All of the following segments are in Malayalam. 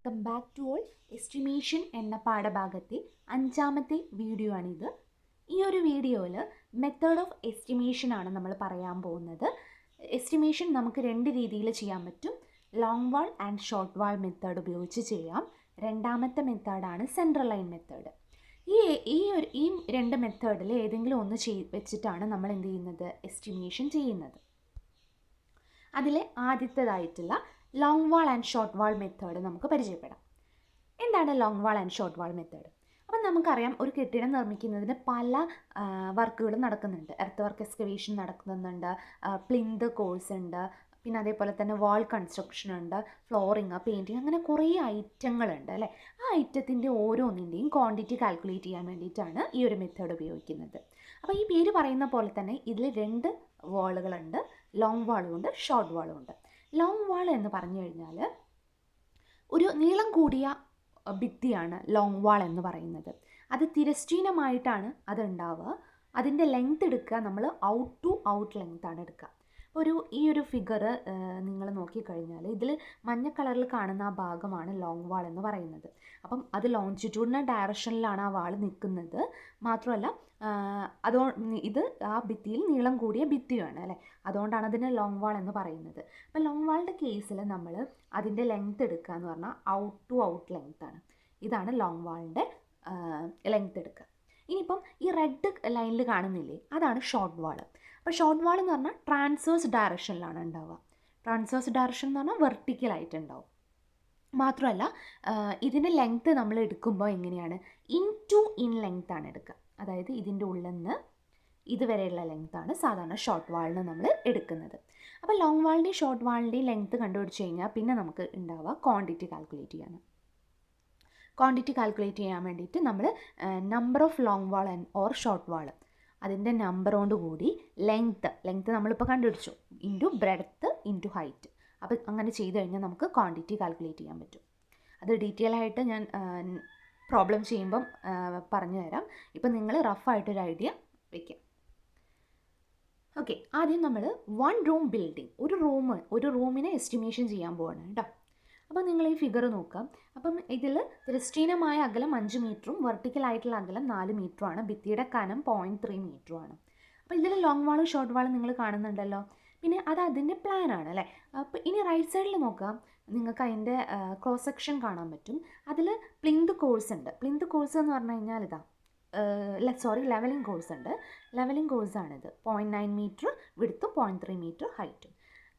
Welcome back to all. Estimation എന്ന പാഠഭാഗത്തെ 5ാമത്തെ വീഡിയോ ആണിത്. ഈ ഒരു വീഡിയോയിൽ മെത്തേഡ് ഓഫ് എസ്റ്റിമേഷൻ ആണ് നമ്മൾ പറയാൻ പോകുന്നത്. എസ്റ്റിമേഷൻ നമുക്ക് 2 രീതിയിൽ ചെയ്യാൻ പറ്റും. Long wall and short wall method ഉപയോഗിച്ച് ചെയ്യാം. രണ്ടാമത്തെ മെത്തേഡാണ് സെൻട്രൽ ലൈൻ മെത്തേഡ്. ഈ 2 മെത്തേഡിൽ ഏതെങ്കിലും ഒന്ന് വെച്ചിട്ടാണ് നമ്മൾ എന്ത് ചെയ്യുന്നത്, എസ്റ്റിമേഷൻ ചെയ്യുന്നത്. അതിൽ ആദ്യത്തേതായിട്ടുള്ള long wall and short wall method നമുക്ക് പരിചയപ്പെടാം. എന്താണ് long wall and short wall method? അപ്പം നമുക്കറിയാം, ഒരു കെട്ടിടം നിർമ്മിക്കുന്നതിന് പല വർക്കുകളും നടക്കുന്നുണ്ട്. എർത്ത് വർക്ക് എക്സ്കവേഷൻ നടക്കുന്നുണ്ട്, പ്ലിന്ത് കോഴ്സ് ഉണ്ട്, പിന്നെ അതേപോലെ തന്നെ വാൾ കൺസ്ട്രക്ഷൻ ഉണ്ട്, ഫ്ലോറിങ്, പെയിൻറ്റിങ്, അങ്ങനെ കുറേ ഐറ്റങ്ങളുണ്ട് അല്ലേ. ആ ഐറ്റത്തിൻ്റെ ഓരോന്നിൻ്റെയും ക്വാണ്ടിറ്റി കാൽക്കുലേറ്റ് ചെയ്യാൻ വേണ്ടിയിട്ടാണ് ഈ ഒരു മെത്തേഡ് ഉപയോഗിക്കുന്നത്. അപ്പോൾ ഈ പേര് പറയുന്ന പോലെ തന്നെ ഇതിൽ 2 വാളുകളുണ്ട്. ലോങ് വാളും ഉണ്ട്, ഷോർട്ട് വാളും ഉണ്ട്. ലോങ് വാൾ എന്ന് പറഞ്ഞു കഴിഞ്ഞാൽ ഒരു നീളം കൂടിയ ഭിത്തിയാണ് ലോങ് വാൾ എന്ന് പറയുന്നത്. അത് തിരശ്ചീനമായിട്ടാണ് അത് ഉണ്ടാവുക. അതിൻ്റെ ലെങ്ത് എടുക്കുക, നമ്മൾ ഔട്ട് ടു ഔട്ട് ലെങ്ത് ആണ് എടുക്കുക. ഈ ഒരു ഫിഗർ നിങ്ങൾ നോക്കിക്കഴിഞ്ഞാൽ ഇതിൽ മഞ്ഞ കളറിൽ കാണുന്ന ആ ഭാഗമാണ് ലോങ് വാൾ എന്ന് പറയുന്നത്. അപ്പം അത് ലോഞ്ചിറ്റ്യൂഡിനൽ ഡയറക്ഷനിലാണ് ആ വാൾ നിൽക്കുന്നത്. മാത്രമല്ല ഇത് ആ ഭിത്തിയിൽ നീളം കൂടിയ ഭിത്തിയാണ് അല്ലേ, അതുകൊണ്ടാണ് അതിന് ലോങ് വാൾ എന്ന് പറയുന്നത്. അപ്പം ലോങ് വാളിൻ്റെ കേസിൽ നമ്മൾ അതിൻ്റെ ലെങ്ത് എടുക്കുക എന്ന് പറഞ്ഞാൽ ഔട്ട് ടു ഔട്ട് ലെങ്ത് ആണ്. ഇതാണ് ലോങ് വാളിൻ്റെ ലെങ്ത് എടുക്കുക. ഇനിയിപ്പം ഈ റെഡ് ലൈനിൽ കാണുന്നില്ലേ, അതാണ് ഷോർട്ട് വാൾ. അപ്പോൾ ഷോർട്ട് വാൾ എന്ന് പറഞ്ഞാൽ ട്രാൻസ്വേഴ്സ് ഡയറക്ഷനിലാണ് ഉണ്ടാവുക. ട്രാൻസ്വേഴ്സ് ഡയറക്ഷൻ എന്ന് പറഞ്ഞാൽ വെർട്ടിക്കലായിട്ട് ഉണ്ടാവും. മാത്രമല്ല ഇതിൻ്റെ ലെങ്ത്ത് നമ്മൾ എടുക്കുമ്പോൾ എങ്ങനെയാണ്, ഇൻ ലെങ്ത് ആണ് എടുക്കുക. അതായത് ഇതിൻ്റെ ഉള്ളിൽ നിന്ന് ഇതുവരെയുള്ള ലെങ്ത്താണ് സാധാരണ ഷോർട്ട് വാളിന് നമ്മൾ എടുക്കുന്നത്. അപ്പോൾ ലോങ് വാളിൻ്റെയും ഷോർട്ട് വാളിൻ്റെയും ലെങ്ത്ത് കണ്ടുപിടിച്ച് കഴിഞ്ഞാൽ പിന്നെ നമുക്ക് ഉണ്ടാവുക ക്വാണ്ടിറ്റി കാൽക്കുലേറ്റ് ചെയ്യാൻ. ക്വാണ്ടിറ്റി കാൽക്കുലേറ്റ് ചെയ്യാൻ വേണ്ടിയിട്ട് നമ്മൾ number of long wall or short വാൾ, അതിൻ്റെ നമ്പറോട് കൂടി ലെങ്ത്ത് നമ്മളിപ്പോൾ കണ്ടുപിടിച്ചു, ഇൻറ്റു ബ്രെഡ്ത്ത് ഇൻറ്റു ഹൈറ്റ്. അപ്പോൾ അങ്ങനെ ചെയ്ത് കഴിഞ്ഞാൽ നമുക്ക് ക്വാണ്ടിറ്റി കാൽക്കുലേറ്റ് ചെയ്യാൻ പറ്റും. അത് ഡീറ്റെയിൽ ആയിട്ട് ഞാൻ പ്രോബ്ലം ചെയ്യുമ്പം പറഞ്ഞു തരാം. ഇപ്പം നിങ്ങൾ റഫായിട്ടൊരു ഐഡിയ വയ്ക്കാം. ഓക്കെ, ആദ്യം നമ്മൾ 1 റൂം ബിൽഡിംഗ്, ഒരു റൂമിനെ എസ്റ്റിമേഷൻ ചെയ്യാൻ പോവാണ് കേട്ടോ. അപ്പോൾ നിങ്ങൾ ഈ ഫിഗർ നോക്കാം. അപ്പം ഇതിൽ തിരശ്ചീനമായ അകലം 5 മീറ്ററും വെർട്ടിക്കലായിട്ടുള്ള അകലം 4 മീറ്ററുമാണ്. ഭിത്തിയുടെ കനം 0.3 മീറ്ററുമാണ്. അപ്പോൾ ഇതിൽ ലോങ് വാളും ഷോർട്ട് വാളും നിങ്ങൾ കാണുന്നുണ്ടല്ലോ. പിന്നെ അത് അതിൻ്റെ പ്ലാനാണ് അല്ലേ. അപ്പോൾ ഇനി റൈറ്റ് സൈഡിൽ നോക്കാം, നിങ്ങൾക്ക് അതിൻ്റെ ക്രോസ് സെക്ഷൻ കാണാൻ പറ്റും. അതിൽ പ്ലിന്ത് കോഴ്സ് ഉണ്ട്. പ്ലിന്ത് കോഴ്സ് എന്ന് പറഞ്ഞു കഴിഞ്ഞാൽ ലെവലിംഗ് കോഴ്സ് ഉണ്ട്. ലെവലിംഗ് കോഴ്സാണിത്. 0.9 മീറ്റർ വിഡ്ത്തും 0.3 മീറ്റർ ഹൈറ്റും.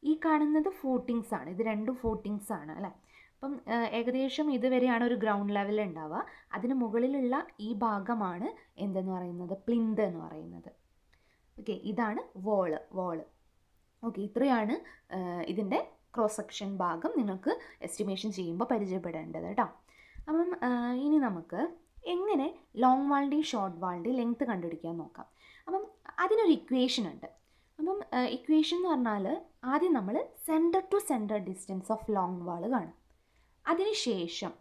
ഈ കാണുന്നത് ഫൂട്ടിങ്സ് ആണ്. ഇത് 2 ഫൂട്ടിങ്സ് ആണ് അല്ലേ. അപ്പം ഏകദേശം ഇതുവരെയാണ് ഒരു ഗ്രൗണ്ട് ലെവൽ ഉണ്ടാവുക. അതിന് മുകളിലുള്ള ഈ ഭാഗമാണ് എന്തെന്ന് പറയുന്നത്, പ്ലിന്ത് എന്ന് പറയുന്നത്. ഓക്കെ, ഇതാണ് വോള്. ഓക്കെ, ഇത്രയാണ് ഇതിൻ്റെ ക്രോസ് സെക്ഷൻ ഭാഗം നിങ്ങൾക്ക് എസ്റ്റിമേഷൻ ചെയ്യുമ്പോൾ പരിചയപ്പെടേണ്ടത് കേട്ടോ. അപ്പം ഇനി നമുക്ക് എങ്ങനെ ലോങ് വാളിൻ്റെയും ഷോർട്ട് വാളിൻ്റെയും ലെങ്ത്ത് കണ്ടുപിടിക്കാൻ നോക്കാം. അപ്പം അതിനൊരു ഇക്വേഷൻ ഉണ്ട്. അപ്പം ഇക്വേഷൻ എന്ന് പറഞ്ഞാൽ ആദ്യം നമ്മൾ centre to centre distance of long wall കാണും. അതിനുശേഷം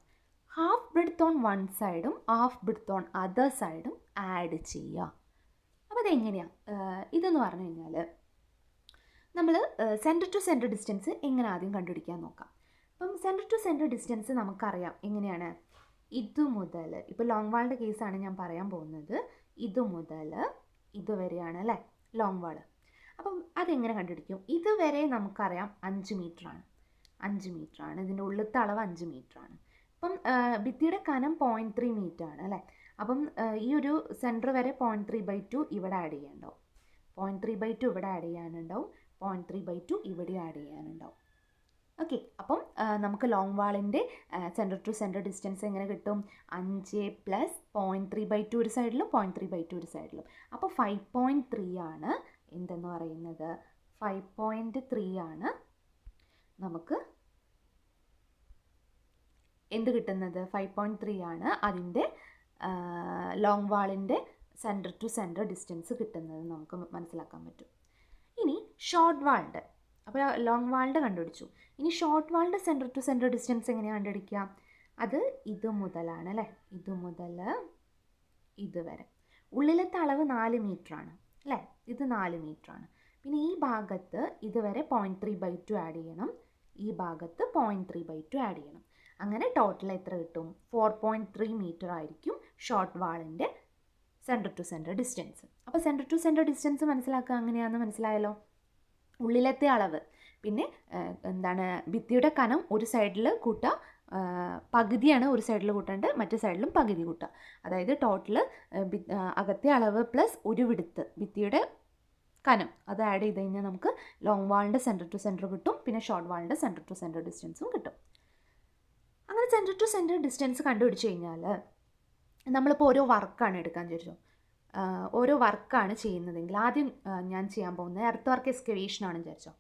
ഹാഫ് ബ്രെഡ്ത്ത് ഓൺ വൺ സൈഡും ഹാഫ് ബ്രെഡ്ത്ത് ഓൺ അതർ സൈഡും ആഡ് ചെയ്യുക. അപ്പോൾ അതെങ്ങനെയാണ് ഇതെന്ന് പറഞ്ഞു കഴിഞ്ഞാൽ നമ്മൾ സെൻറ്റർ ടു സെൻറ്റർ ഡിസ്റ്റൻസ് എങ്ങനെ ആദ്യം കണ്ടുപിടിക്കാൻ നോക്കാം. അപ്പം സെൻറ്റർ ടു സെൻറ്റർ ഡിസ്റ്റൻസ് നമുക്കറിയാം എങ്ങനെയാണ്. ഇത് മുതൽ, ഇപ്പോൾ ലോങ് വാളിൻ്റെ കേസാണ് ഞാൻ പറയാൻ പോകുന്നത്, ഇത് മുതൽ ഇതുവരെയാണ് അല്ലേ ലോങ് വാൾ. അപ്പം അതെങ്ങനെ കണ്ടുപിടിക്കും? ഇതുവരെ നമുക്കറിയാം 5 മീറ്ററാണ്. ഇതിൻ്റെ ഉള്ളിലത്തെ അളവ് 5 മീറ്ററാണ്. അപ്പം ഭിത്തിയുടെ കനം 0.3 മീറ്റർ ആണ് അല്ലേ. അപ്പം ഈ ഒരു സെൻറ്റർ വരെ 0.3/2 ഇവിടെ ആഡ് ചെയ്യാനുണ്ടാവും, 0.3/2 ഇവിടെ ആഡ് ചെയ്യാനുണ്ടാവും, 0.3/2 ഇവിടെ ആഡ് ചെയ്യാനുണ്ടാവും. ഓക്കെ, അപ്പം നമുക്ക് ലോങ് വാളിൻ്റെ സെൻറ്റർ ടു സെൻറ്റർ ഡിസ്റ്റൻസ് എങ്ങനെ കിട്ടും? 5 + 0.3/2 ഒരു സൈഡിലും 0.3/2 ഒരു സൈഡിലും. അപ്പോൾ 5.3 ആണ് എന്തെന്ന് പറയുന്നത്, 5.3 ആണ് നമുക്ക് എന്ത് കിട്ടുന്നത്, 5.3 ആണ് അതിൻ്റെ ലോങ് വാളിൻ്റെ സെൻറ്റർ ടു സെൻറ്റർ ഡിസ്റ്റൻസ് കിട്ടുന്നത് നമുക്ക് മനസ്സിലാക്കാൻ പറ്റും. ഇനി ഷോർട്ട് വാളിൻ്റെ, അപ്പോൾ ലോങ് വാളിൻ്റെ കണ്ടുപിടിച്ചു. ഇനി ഷോർട്ട് വാളിൻ്റെ സെൻറ്റർ ടു സെൻറ്റർ ഡിസ്റ്റൻസ് എങ്ങനെയാണ് കണ്ടുപിടിക്കുക? അത് ഇത് മുതലാണ് അല്ലേ, ഇത് മുതൽ ഇതുവരെ. ഉള്ളിലത്തെ അളവ് 4 മീറ്ററാണ് അല്ലേ, ഇത് 4 മീറ്ററാണ്. പിന്നെ ഈ ഭാഗത്ത് ഇതുവരെ 0.3/2 ആഡ് ചെയ്യണം, ഈ ഭാഗത്ത് 0.3/2 ആഡ് ചെയ്യണം. അങ്ങനെ ടോട്ടൽ എത്ര കിട്ടും? 4.3 മീറ്റർ ആയിരിക്കും ഷോർട്ട് വാളിൻ്റെ സെൻറ്റർ ടു സെൻറ്റർ ഡിസ്റ്റൻസ്. അപ്പോൾ സെൻറ്റർ ടു സെൻറ്റർ ഡിസ്റ്റൻസ് മനസ്സിലാക്കുക അങ്ങനെയാണെന്ന് മനസ്സിലായല്ലോ. ഉള്ളിലത്തെ അളവ്, പിന്നെ ഭിത്തിയുടെ കനം ഒരു സൈഡിൽ കൂട്ടുക, പകുതിയാണ് ഒരു സൈഡിൽ കൂട്ടേണ്ടത്, മറ്റേ സൈഡിലും പകുതി കൂട്ടുക. അതായത് ടോട്ടൽ അകത്തെ അളവ് പ്ലസ് ഒരു വിടുത്ത് ഭിത്തിയുടെ കനം അത് ആഡ് ചെയ്ത് കഴിഞ്ഞാൽ നമുക്ക് ലോങ് വാളിൻ്റെ സെൻറ്റർ ടു സെൻറ്റർ കിട്ടും, പിന്നെ ഷോർട്ട് വാളിൻ്റെ സെൻറ്റർ ടു സെൻറ്റർ ഡിസ്റ്റൻസും കിട്ടും. അങ്ങനെ സെൻറ്റർ ടു സെൻറ്റർ ഡിസ്റ്റൻസ് കണ്ടുപിടിച്ച് കഴിഞ്ഞാൽ നമ്മളിപ്പോൾ ഓരോ വർക്കാണ് എടുക്കാൻ വിചാരിച്ചു. ഓരോ വർക്കാണ് ചെയ്യുന്നതെങ്കിൽ ആദ്യം ഞാൻ ചെയ്യാൻ പോകുന്നത് എർത്ത് വർക്ക് എക്സ്കവേഷനാണ് വിചാരിച്ചോ.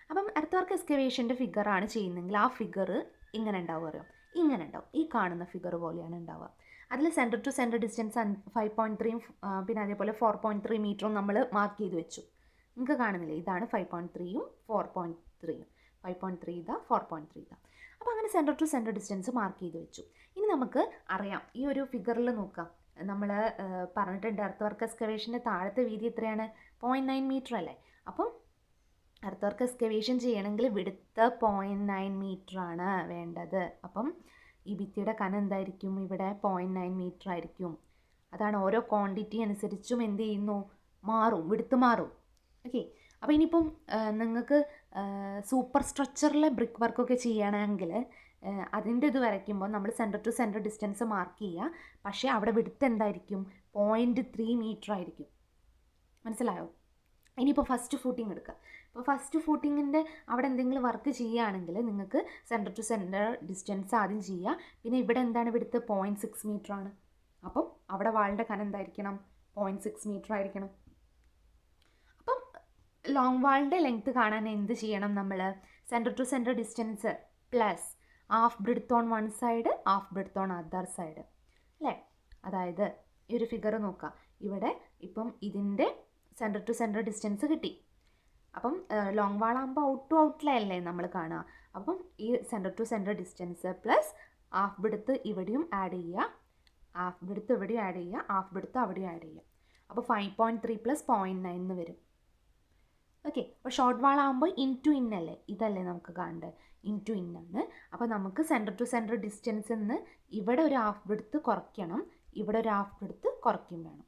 അപ്പം എർത്ത് വർക്ക് എക്സ്കവേഷൻ്റെ ഫിഗറാണ് ചെയ്യുന്നതെങ്കിൽ ആ ഫിഗർ ഇങ്ങനെ ഉണ്ടാവുക, അറിയാം, ഇങ്ങനെ ഉണ്ടാവും. ഈ കാണുന്ന ഫിഗർ പോലെയാണ് ഉണ്ടാവുക. അതിൽ സെൻറ്റർ ടു സെൻറ്റർ ഡിസ്റ്റൻസ് 5.3 പിന്നെ അതേപോലെ 4.3 മീറ്ററും നമ്മൾ മാർക്ക് ചെയ്ത് വെച്ചു. നിങ്ങൾക്ക് കാണുന്നില്ലേ, ഇതാണ് 5.3യും 4.3യും. 5.3 ഇതാ, 4.3 ഇതാ. അപ്പോൾ അങ്ങനെ centre to centre distance mark ചെയ്ത് വെച്ചു. ഇനി നമുക്ക് അറിയാം, ഈ ഒരു ഫിഗറിൽ നോക്കാം, നമ്മൾ പറഞ്ഞിട്ടുണ്ട് എർത്ത് വർക്ക് എക്സ്കവേഷൻ്റെ താഴത്തെ വീതി എത്രയാണ്? 0.9 മീറ്റർ അല്ലേ. അപ്പം എർത്ത് വർക്ക് എക്സ്കവേഷൻ ചെയ്യണമെങ്കിൽ വിടുത്ത് 0.9 മീറ്ററാണ് വേണ്ടത്. അപ്പം ഈ ഭിത്തിയുടെ കനം എന്തായിരിക്കും? ഇവിടെ 0.9 മീറ്റർ ആയിരിക്കും. അതാണ് ഓരോ ക്വാണ്ടിറ്റി അനുസരിച്ചും എന്ത് ചെയ്യുന്നു? മാറും, വിടുത്ത് മാറും. ഓക്കെ. അപ്പോൾ ഇനിയിപ്പം നിങ്ങൾക്ക് സൂപ്പർ സ്ട്രക്ചറിലെ ബ്രിക്ക് വർക്കൊക്കെ ചെയ്യണമെങ്കിൽ അതിൻ്റെ ഇത് വരയ്ക്കുമ്പോൾ നമ്മൾ centre to centre distance mark ചെയ്യുക. പക്ഷേ അവിടെ വിടുത്ത് എന്തായിരിക്കും? 0.3 മീറ്റർ ആയിരിക്കും. മനസ്സിലായോ? ഇനിയിപ്പോൾ ഫസ്റ്റ് ഫൂട്ടിങ് എടുക്കുക. ഇപ്പോൾ ഫസ്റ്റ് ഫൂട്ടിങ്ങിൻ്റെ അവിടെ എന്തെങ്കിലും വർക്ക് ചെയ്യുകയാണെങ്കിൽ നിങ്ങൾക്ക് സെൻറ്റർ ടു സെൻറ്റർ ഡിസ്റ്റൻസ് ആദ്യം ചെയ്യുക. പിന്നെ ഇവിടെ എന്താണ് വിടുത്ത്? 0.6 മീറ്റർ ആണ്. അപ്പം അവിടെ വാളിൻ്റെ കനം എന്തായിരിക്കണം? 0.6 മീറ്റർ ആയിരിക്കണം. അപ്പം ലോങ് വാളിൻ്റെ ലെങ്ത്ത് കാണാൻ എന്ത് ചെയ്യണം? നമ്മൾ centre to centre distance plus half breadth on one side, half breadth on other side അല്ലേ. അതായത് ഈ ഒരു ഫിഗർ നോക്കുക, ഇവിടെ ഇപ്പം ഇതിൻ്റെ സെൻറ്റർ ടു സെൻറ്റർ ഡിസ്റ്റൻസ് കിട്ടി. അപ്പം ലോങ് വാളാകുമ്പോൾ ഔട്ട് ടു ഔട്ടിലല്ലേ നമ്മൾ കാണുക. അപ്പം ഈ centre to centre distance plus half breadth ഇവിടെയും ആഡ് ചെയ്യുക, ഹാഫ് ബ്രിഡ്ത്ത് ഇവിടെയും ആഡ് ചെയ്യുക, ഹാഫ് ബ്രിഡ്ത്ത് അവിടെയും ആഡ് ചെയ്യുക. അപ്പോൾ 5.3 പ്ലസ് 0.9 എന്ന് വരും. ഓക്കെ. അപ്പോൾ ഷോർട്ട് വാളാകുമ്പോൾ ഇൻ ടു ഇൻ അല്ലേ, ഇതല്ലേ നമുക്ക് കാണേണ്ടത്, ഇൻ ടു ഇൻ ആണ്. അപ്പോൾ നമുക്ക് സെൻറ്റർ ടു സെൻറ്റർ ഡിസ്റ്റൻസിൽ നിന്ന് ഇവിടെ ഒരു ഹാഫ് ബ്രിഡ്ത്ത് കുറയ്ക്കണം, ഇവിടെ ഒരു ഹാഫ് ബ്രിഡ്ത്ത് കുറയ്ക്കും വേണം.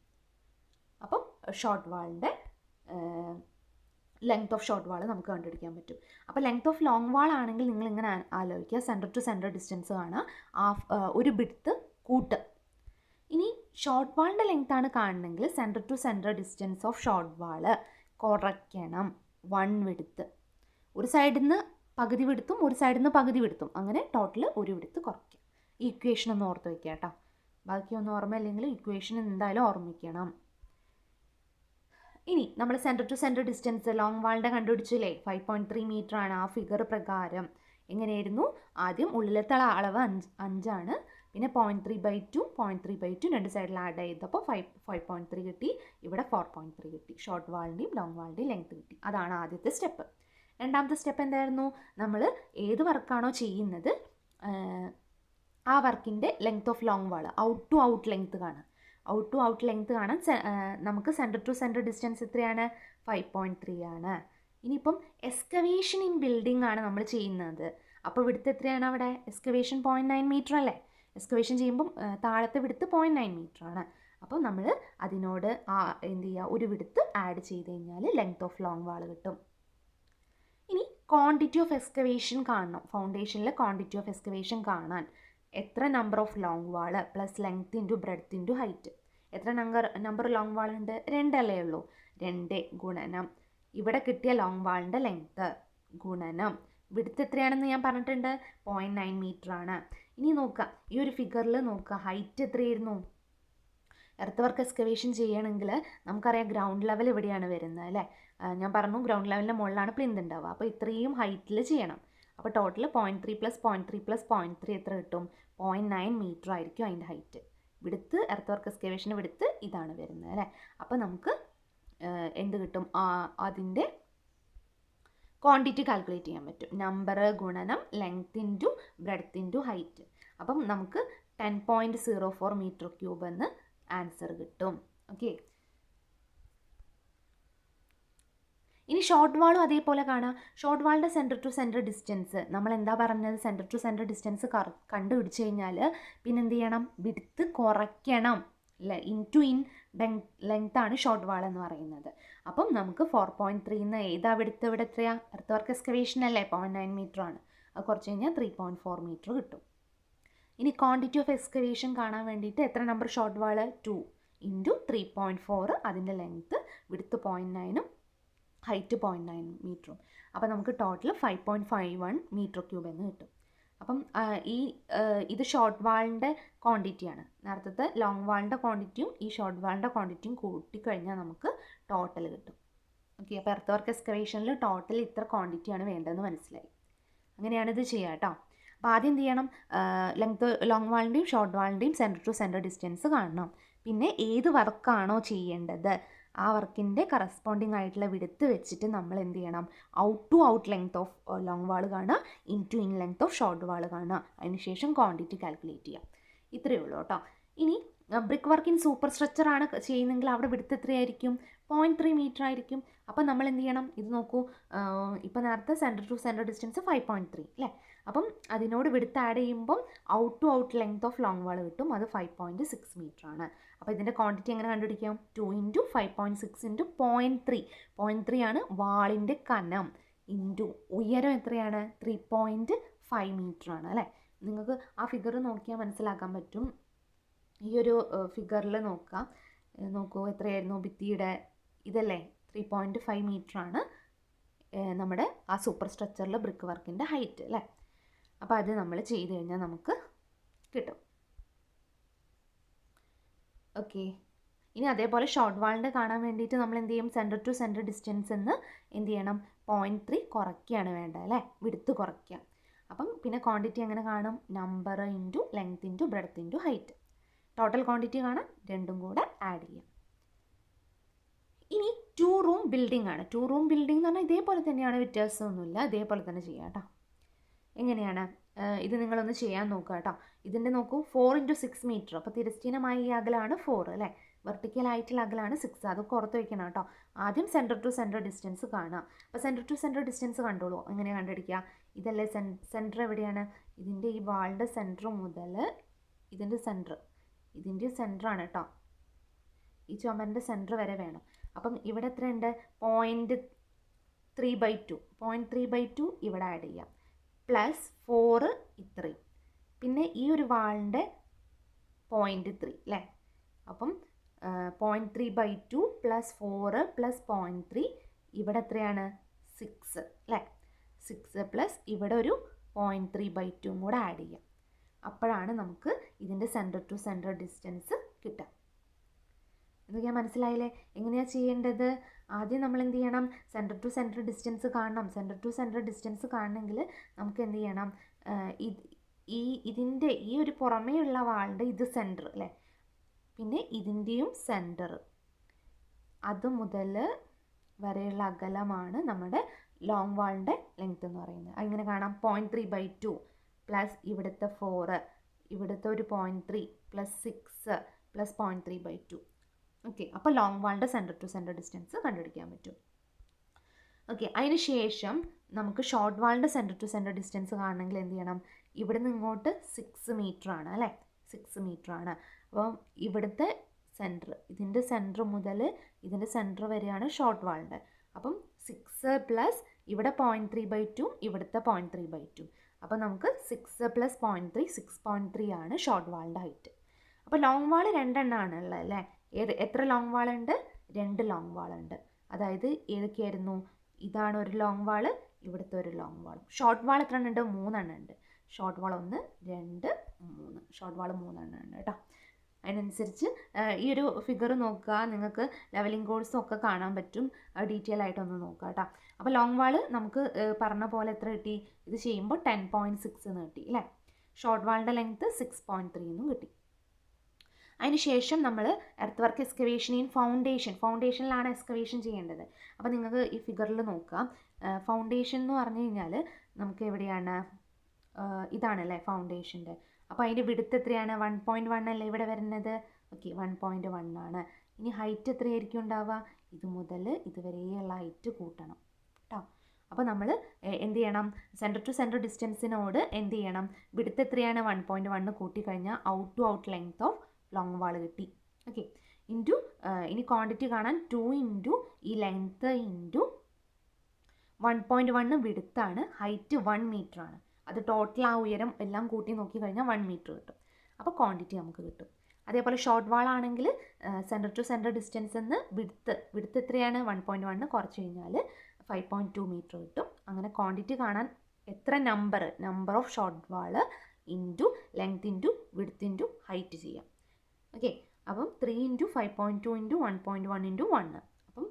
അപ്പം ഷോർട്ട് വാളിൻ്റെ ലെങ്ത് ഓഫ് ഷോർട്ട് വാൾ നമുക്ക് കണ്ടുപിടിക്കാൻ പറ്റും. അപ്പോൾ ലെങ്ത് ഓഫ് ലോങ് വാൾ ആണെങ്കിൽ നിങ്ങൾ ഇങ്ങനെ ആലോചിക്കുക, സെൻറ്റർ ടു സെൻറ്റർ ഡിസ്റ്റൻസ് കാണുക, ഒരു ബ്രിഡ്ത്ത് കൂട്ട്. ഇനി ഷോർട്ട് വാളിൻ്റെ ലെങ്ത് ആണ് കാണണമെങ്കിൽ centre to centre distance of short wall കുറയ്ക്കണം 1 വിടുത്ത്. ഒരു സൈഡിൽ നിന്ന് പകുതി വിടുത്തും ഒരു സൈഡിൽ നിന്ന് പകുതി വിടുത്തും, അങ്ങനെ ടോട്ടൽ ഒരു വിടുത്ത് കുറയ്ക്കുക. ഈ ഇക്വേഷൻ ഒന്ന് ഓർത്ത് വയ്ക്കുക കേട്ടോ. ബാക്കിയൊന്നും ഓർമ്മയില്ലെങ്കിൽ ഇക്വേഷൻ എന്തായാലും ഓർമ്മിക്കണം. ഇനി നമ്മൾ centre to centre distance long വാളിൻ്റെ കണ്ടുപിടിച്ചില്ലേ, 5.3 മീറ്റർ ആണ്. ആ ഫിഗർ പ്രകാരം എങ്ങനെയായിരുന്നു? ആദ്യം ഉള്ളിലത്തെ അളവ് 5 ആണ്, പിന്നെ 0.3/2 രണ്ട് സൈഡിൽ ആഡ് ചെയ്തപ്പോൾ 5.3 കിട്ടി, ഇവിടെ 4.3 കിട്ടി. ഷോർട്ട് വാളിൻ്റെയും ലോങ് വാളിൻ്റെയും ലെങ്ത് കിട്ടി. അതാണ് ആദ്യത്തെ സ്റ്റെപ്പ്. രണ്ടാമത്തെ സ്റ്റെപ്പ് എന്തായിരുന്നു? നമ്മൾ ഏത് വർക്കാണോ ചെയ്യുന്നത് ആ വർക്കിൻ്റെ length of long wall, out to out length കാണാം. ഔട്ട് ടു ഔട്ട് ലെങ്ത് കാണാൻ നമുക്ക് സെൻറ്റർ ടു സെൻറ്റർ ഡിസ്റ്റൻസ് എത്രയാണ്? 5.3 ആണ്. ഇനിയിപ്പം എക്സ്കവേഷൻ ഇൻ ബിൽഡിംഗ് ആണ് നമ്മൾ ചെയ്യുന്നത്. അപ്പോൾ വിടുത്ത് എത്രയാണ് അവിടെ? എക്സ്കവേഷൻ 0.9 മീറ്റർ അല്ലേ. എക്സ്കവേഷൻ ചെയ്യുമ്പം താഴത്തെ വിടുത്ത് 0.9 മീറ്റർ ആണ്. അപ്പോൾ നമ്മൾ അതിനോട് എന്ത് ചെയ്യുക? ഒരു വിടുത്ത് ആഡ് ചെയ്ത് കഴിഞ്ഞാൽ ലെങ്ത് ഓഫ് ലോങ് വാൾ കിട്ടും. ഇനി ക്വാണ്ടിറ്റി ഓഫ് എക്സ്കവേഷൻ കാണണം. ഫൗണ്ടേഷനിൽ ക്വാണ്ടിറ്റി ഓഫ് എക്സ്കവേഷൻ കാണാൻ എത്ര number of long wall plus length into breadth into height. എത്ര നമ്പർ ലോങ് വാൾ ഉണ്ട്? 2 അല്ലേ ഉള്ളൂ. 2 ഗുണനം ഇവിടെ കിട്ടിയ ലോങ് വാളിൻ്റെ ലെങ്ത്ത് ഗുണനം വിടുത്ത് എത്രയാണെന്ന് ഞാൻ പറഞ്ഞിട്ടുണ്ട്, 0.9 മീറ്റർ ആണ്. ഇനി നോക്കുക, ഈ ഒരു ഫിഗറിൽ നോക്കുക, ഹൈറ്റ് എത്രയായിരുന്നു? എർത്ത് വർക്ക് എക്സ്കവേഷൻ ചെയ്യണമെങ്കിൽ നമുക്കറിയാം ഗ്രൗണ്ട് ലെവൽ ഇവിടെയാണ് വരുന്നത് അല്ലേ. ഞാൻ പറഞ്ഞു ഗ്രൗണ്ട് ലെവലിൻ്റെ മുകളിലാണ് പ്ലിന്ത് ഉണ്ടാവുക. അപ്പോൾ ഇത്രയും ഹൈറ്റിൽ ചെയ്യണം. അപ്പോൾ ടോട്ടൽ 0.3 പ്ലസ് 0.3 പ്ലസ് 0.3 എത്ര കിട്ടും? 0.9 മീറ്റർ ആയിരിക്കും അതിൻ്റെ ഹൈറ്റ്. വിടുത്ത് എർത്ത് വർക്ക് എക്സ്കവേഷൻ്റെ വിടുത്ത് ഇതാണ് വരുന്നത് അല്ലേ. അപ്പോൾ നമുക്ക് എന്ത് കിട്ടും? അതിൻ്റെ ക്വാണ്ടിറ്റി കാൽക്കുലേറ്റ് ചെയ്യാൻ പറ്റും. നമ്പർ ഗുണനം length into breadth into height. അപ്പം നമുക്ക് 10.04 മീറ്റർ ക്യൂബ് എന്ന് ആൻസർ കിട്ടും. ഓക്കെ. ഇനി ഷോർട്ട് വാളും അതേപോലെ കാണാം. ഷോർട്ട് വാളിൻ്റെ സെൻറ്റർ ടു സെൻറ്റർ ഡിസ്റ്റൻസ് നമ്മൾ എന്താ പറഞ്ഞത്, സെൻറ്റർ ടു സെൻറ്റർ ഡിസ്റ്റൻസ് കണ്ടുപിടിച്ച് കഴിഞ്ഞാൽ പിന്നെ എന്ത് ചെയ്യണം, വിഡ്ത്ത് കുറയ്ക്കണം. ഇൻ ടു ഇൻ ലെങ്ത് ആണ് ഷോർട്ട് വാൾ എന്ന് പറയുന്നത്. അപ്പം നമുക്ക് 4.3 ഏതാ വിഡ്ത്ത്, ഇവിടെ എത്രയാ, എർത്ത് വർക്ക് എക്സ്കവേഷൻ അല്ലേ, 0.9 മീറ്റർ ആണ്. അത് കുറച്ച് കഴിഞ്ഞാൽ 3.4 മീറ്റർ കിട്ടും. ഇനി ക്വാണ്ടിറ്റി ഓഫ് എക്സ്കവേഷൻ കാണാൻ വേണ്ടിയിട്ട് എത്ര നമ്പർ ഷോർട്ട് വാൾ, 2 ഇൻറ്റു 3.4 അതിൻ്റെ ലെങ്ത്ത്, വിഡ്ത്ത് 0.9 ഹൈറ്റ് 0.9 മീറ്ററും. അപ്പോൾ നമുക്ക് ടോട്ടൽ 5.51 മീറ്റർ ക്യൂബ് എന്ന് കിട്ടും. അപ്പം ഇത് ഷോർട്ട് വാളിൻ്റെ ക്വാണ്ടിറ്റിയാണ്. നേരത്തെ ലോങ് വാളിൻ്റെ ക്വാണ്ടിറ്റിയും ഈ ഷോർട്ട് വാളിൻ്റെ ക്വാണ്ടിറ്റിയും കൂട്ടിക്കഴിഞ്ഞാൽ നമുക്ക് ടോട്ടൽ കിട്ടും. ഓക്കെ, അപ്പോൾ എർത്ത് വർക്ക് എക്സ്കവേഷനിൽ ടോട്ടൽ ഇത്ര ക്വാണ്ടിറ്റിയാണ് വേണ്ടതെന്ന് മനസ്സിലായി. അങ്ങനെയാണിത് ചെയ്യുക കേട്ടോ. അപ്പോൾ ആദ്യം എന്ത് ചെയ്യണം, ലോങ് വാളിൻ്റെയും ഷോർട്ട് വാളിൻ്റെയും സെൻറ്റർ ടു സെൻറ്റർ ഡിസ്റ്റൻസ് കാണണം. പിന്നെ ഏത് വർക്കാണോ ചെയ്യേണ്ടത് ആ വർക്കിൻ്റെ കറസ്പോണ്ടിങ് ആയിട്ടുള്ള വിഡ്ത്ത് വെച്ചിട്ട് നമ്മൾ എന്ത് ചെയ്യണം, out to out length of long wall കാണുക, in to in length of short wall കാണുക. അതിനുശേഷം ക്വാണ്ടിറ്റി കാൽക്കുലേറ്റ് ചെയ്യാം. ഇത്രയേ ഉള്ളൂ കേട്ടോ. ഇനി brick work in superstructure ആണ് ചെയ്യുന്നതെങ്കിൽ അവിടെ വിഡ്ത്ത് എത്രയായിരിക്കും, 0.3 മീറ്റർ ആയിരിക്കും. അപ്പോൾ നമ്മൾ എന്ത് ചെയ്യണം, ഇത് നോക്കൂ, ഇപ്പോൾ നേരത്തെ സെൻറ്റർ ടു സെൻറ്റർ ഡിസ്റ്റൻസ് 5.3 അല്ലേ, അപ്പം അതിനോട് വിഡ്ത്ത് ആഡ് ചെയ്യുമ്പം out to out length of long wall കിട്ടും, അത് 5.6 മീറ്റർ ആണ്. അപ്പോൾ ഇതിൻ്റെ ക്വാണ്ടിറ്റി എങ്ങനെ കണ്ടുപിടിക്കാം, 2 ഇൻറ്റു 5.6 ഇൻറ്റു 0.3 ആണ് വാളിൻ്റെ കനം, ഇൻറ്റു ഉയരം എത്രയാണ്, 3.5 മീറ്റർ ആണ് അല്ലേ. നിങ്ങൾക്ക് ആ ഫിഗർ നോക്കിയാൽ മനസ്സിലാക്കാൻ പറ്റും. ഈ ഒരു ഫിഗറിൽ നോക്കൂ എത്രയായിരുന്നു ഭിത്തിയുടെ, ഇതല്ലേ 3.5 മീറ്റർ ആണ് നമ്മുടെ ആ സൂപ്പർ സ്ട്രക്ചറിൽ ബ്രിക്ക് വർക്കിൻ്റെ ഹൈറ്റ് അല്ലേ. അപ്പോൾ അത് നമ്മൾ ചെയ്ത് കഴിഞ്ഞാൽ നമുക്ക് കിട്ടും. ഓക്കെ, ഇനി അതേപോലെ ഷോർട്ട് വാളിൻ്റെ കാണാൻ വേണ്ടിയിട്ട് നമ്മൾ എന്ത് ചെയ്യും, സെൻറ്റർ ടു സെൻറ്റർ ഡിസ്റ്റൻസ് എന്ന് എന്ത് ചെയ്യണം, 0.3 കുറയ്ക്കുകയാണ് വേണ്ടത് അല്ലേ, വിഡ്ത്ത് കുറയ്ക്കുക. അപ്പം പിന്നെ ക്വാണ്ടിറ്റി എങ്ങനെ കാണും, number into length into breadth into height. Total quantity കാണാം, രണ്ടും കൂടെ ആഡ് ചെയ്യാം. ഇനി 2 റൂം ബിൽഡിംഗ് ആണ്. 2 റൂം ബിൽഡിംഗ് എന്ന് പറഞ്ഞാൽ ഇതേപോലെ തന്നെയാണ്, വ്യത്യാസമൊന്നുമില്ല, ഇതേപോലെ തന്നെ ചെയ്യാം കേട്ടോ. എങ്ങനെയാണ് ഇത് നിങ്ങളൊന്ന് ചെയ്യാൻ നോക്കുക കേട്ടോ. ഇതിൻ്റെ നോക്കൂ, 4 ഇൻറ്റു 6 മീറ്റർ. അപ്പോൾ തിരശ്ചീനമായ ഈ അകലാണ് 4 അല്ലേ, വെർട്ടിക്കലായിട്ടുള്ള അകലാണ് 6. അത് പുറത്ത് വയ്ക്കണം കേട്ടോ. ആദ്യം സെൻറ്റർ ടു സെൻറ്റർ ഡിസ്റ്റൻസ് കാണുക. അപ്പോൾ സെൻറ്റർ ടു സെൻറ്റർ ഡിസ്റ്റൻസ് കണ്ടോളൂ. എങ്ങനെയാണ് കണ്ടുപിടിക്കുക, ഇതല്ലേ സെൻറ്റർ എവിടെയാണ്, ഇതിൻ്റെ ഈ വാളിൻ്റെ സെൻറ്റർ മുതൽ ഇതിൻ്റെ സെൻറ്ററാണ് കേട്ടോ, ഈ ചുമരിൻ്റെ സെൻറ്റർ വരെ വേണം. അപ്പം ഇവിടെ എത്രയുണ്ട്, 0.3/2. 0.3/2 ഇവിടെ ആഡ് ചെയ്യാം, പ്ലസ് 4 ഇത്രയും, പിന്നെ ഈ ഒരു വാളിൻ്റെ 0.3 അല്ലേ. അപ്പം 0.3/2 പ്ലസ് 4 പ്ലസ് 0.3, ഇവിടെ എത്രയാണ് 6 അല്ലേ. 6 പ്ലസ് ഇവിടെ ഒരു 0.3/2 കൂടെ ആഡ് ചെയ്യാം. അപ്പോഴാണ് നമുക്ക് ഇതിൻ്റെ സെൻറ്റർ ടു സെൻറ്റർ ഡിസ്റ്റൻസ് കിട്ടുക. ഇതൊക്കെ മനസ്സിലായില്ലേ എങ്ങനെയാണ് ചെയ്യേണ്ടത്. ആദ്യം നമ്മൾ എന്ത് ചെയ്യണം, സെൻറ്റർ ടു സെൻറ്റർ ഡിസ്റ്റൻസ് കാണണം. സെൻറ്റർ ടു സെൻറ്റർ ഡിസ്റ്റൻസ് കാണണമെങ്കിൽ നമുക്ക് എന്ത് ചെയ്യണം, ഇതിൻ്റെ ഈ ഒരു പുറമേയുള്ള വാളിൻ്റെ ഇത് സെൻറ്റർ അല്ലേ, പിന്നെ ഇതിൻ്റെയും സെൻറ്റർ അത് മുതൽ വരെയുള്ള അകലമാണ് നമ്മുടെ ലോങ് വാളിൻ്റെ ലെങ്ത് എന്ന് പറയുന്നത്. അങ്ങനെ കാണാം, 0.3/2 പ്ലസ് ഇവിടുത്തെ 4, ഇവിടുത്തെ ഒരു 0.3 പ്ലസ് 6 പ്ലസ് 0.3/2. ഓക്കെ, അപ്പോൾ ലോങ് വാളിൻ്റെ സെൻറ്റർ ടു സെൻറ്റർ ഡിസ്റ്റൻസ് കണ്ടുപിടിക്കാൻ പറ്റും. ഓക്കെ, അതിന് ശേഷം നമുക്ക് ഷോർട്ട് വാളിൻ്റെ സെൻറ്റർ ടു സെൻറ്റർ ഡിസ്റ്റൻസ് കാണണമെങ്കിൽ എന്ത് ചെയ്യണം, ഇവിടെ നിന്ന് ഇങ്ങോട്ട് 6 മീറ്റർ ആണ് അല്ലേ, 6 മീറ്റർ ആണ്. അപ്പം ഇവിടുത്തെ സെൻറ്റർ, ഇതിൻ്റെ സെൻറ്റർ മുതൽ ഇതിൻ്റെ സെൻറ്റർ വരെയാണ് ഷോർട്ട് വാളിൻ്റെ. അപ്പം 6 പ്ലസ് ഇവിടെ 0.3/2, ഇവിടുത്തെ 0.3/2. അപ്പോൾ നമുക്ക് 6 പ്ലസ് 0.3 6.3 ആണ് ഷോർട്ട് വാളിൻ്റെ ഹൈറ്റ്. അപ്പോൾ ലോങ് വാൾ 2 എണ്ണമാണ് ഉള്ളത് അല്ലേ. എത്ര ലോങ് വാളുണ്ട്, 2 ലോങ് വാളുണ്ട്. അതായത് ഏതൊക്കെയായിരുന്നു, ഇതാണ് ഒരു ലോങ് വാൾ, ഇവിടുത്തെ ഒരു ലോങ് വാൾ. ഷോർട്ട് വാൾ എത്ര എണ്ണം ഉണ്ട്, 3 എണ്ണം ഉണ്ട്. ഷോർട്ട് വാൾ 1 2 3, ഷോർട്ട് വാൾ 3 എണ്ണം ഉണ്ട് കേട്ടോ. അതിനനുസരിച്ച് ഈ ഒരു ഫിഗർ നോക്കുക, നിങ്ങൾക്ക് ലെവലിംഗ് കോഴ്സും ഒക്കെ കാണാൻ പറ്റും. ഡീറ്റെയിൽ ആയിട്ടൊന്ന് നോക്കുക കേട്ടോ. അപ്പോൾ ലോങ് വാൾ നമുക്ക് പറഞ്ഞ പോലെ എത്ര കിട്ടി, ഇത് ചെയ്യുമ്പോൾ 10.6 എന്ന് കിട്ടി അല്ലേ. ഷോർട്ട് വാളിൻ്റെ ലെങ്ത്ത് 6.3 എന്നും കിട്ടി. അതിന് ശേഷം നമ്മൾ എർത്ത് വർക്ക് എക്സ്കവേഷൻ ഇൻ ഫൗണ്ടേഷനിലാണ് എക്സ്കവേഷൻ ചെയ്യേണ്ടത്. അപ്പോൾ നിങ്ങൾക്ക് ഈ ഫിഗറിൽ നോക്കാം, ഫൗണ്ടേഷൻ എന്ന് പറഞ്ഞു കഴിഞ്ഞാൽ നമുക്ക് എവിടെയാണ്, ഇതാണല്ലേ ഫൗണ്ടേഷൻ്റെ. അപ്പോൾ അതിൻ്റെ വിഡ്ത്ത് എത്രയാണ്, 1.1 അല്ലേ ഇവിടെ വരുന്നത്. ഓക്കെ, 1.1 ആണ്. ഇനി ഹൈറ്റ് എത്രയായിരിക്കും ഉണ്ടാവുക, ഇത് മുതൽ ഇതുവരെയുള്ള ഹൈറ്റ് കൂട്ടണം കേട്ടോ. അപ്പോൾ നമ്മൾ എന്ത് ചെയ്യണം, സെൻറ്റർ ടു സെൻറ്റർ ഡിസ്റ്റൻസിനോട് എന്ത് ചെയ്യണം, വിഡ്ത്ത് എത്രയാണ് 1.1 കൂട്ടിക്കഴിഞ്ഞാൽ out to out length of long wall കിട്ടി. ഓക്കെ, ഇൻറ്റു ഇനി ക്വാണ്ടിറ്റി കാണാൻ 2 ഇൻറ്റു ഈ ലെങ്ത്ത് ഇൻറ്റു 1.1 വിഡ്ത്താണ്, ഹൈറ്റ് 1 മീറ്റർ ആണ്. അത് ടോട്ടൽ ആ ഉയരം എല്ലാം കൂട്ടി നോക്കി കഴിഞ്ഞാൽ 1 മീറ്റർ കിട്ടും. അപ്പോൾ ക്വാണ്ടിറ്റി നമുക്ക് കിട്ടും. അതേപോലെ ഷോർട്ട് വാൾ ആണെങ്കിൽ സെൻറ്റർ ടു സെൻറ്റർ ഡിസ്റ്റൻസ് എന്ന് വിഡ്ത്ത് എത്രയാണ് 1.1 കുറച്ച് കഴിഞ്ഞാൽ 5.2 മീറ്റർ കിട്ടും. അങ്ങനെ ക്വാണ്ടിറ്റി കാണാൻ എത്ര number of short wall into length into width into height ചെയ്യാം. ഓക്കെ, അപ്പം 3 ഇൻറ്റു 5.2 ഇൻറ്റു 1.1 ഇൻറ്റു 1. അപ്പം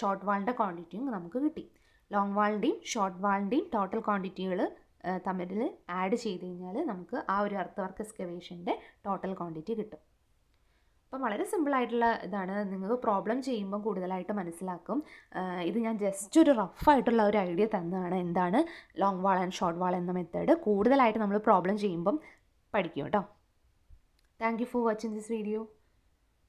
ഷോർട്ട് വാളിൻ്റെ ക്വാണ്ടിറ്റിയും നമുക്ക് കിട്ടി. ലോങ് വാളിൻ്റെയും ഷോർട്ട് വാളിൻ്റെയും ടോട്ടൽ ക്വാണ്ടിറ്റികൾ തമ്മിൽ ആഡ് ചെയ്ത് കഴിഞ്ഞാൽ നമുക്ക് ആ ഒരു എർത്ത് വർക്ക് എക്സ്കവേഷൻ്റെ ടോട്ടൽ ക്വാണ്ടിറ്റി കിട്ടും. അപ്പം വളരെ സിമ്പിളായിട്ടുള്ള ഇതാണ്. നിങ്ങൾക്ക് പ്രോബ്ലം ചെയ്യുമ്പോൾ കൂടുതലായിട്ട് മനസ്സിലാക്കും. ഇത് ഞാൻ ജസ്റ്റ് ഒരു റഫായിട്ടുള്ള ഒരു ഐഡിയ തന്നതാണ് എന്താണ് ലോങ് വാൾ ആൻഡ് ഷോർട്ട് വാൾ എന്ന മെത്തേഡ്. കൂടുതലായിട്ട് നമ്മൾ പ്രോബ്ലം ചെയ്യുമ്പം പഠിക്കും കേട്ടോ. Thank you for watching this video.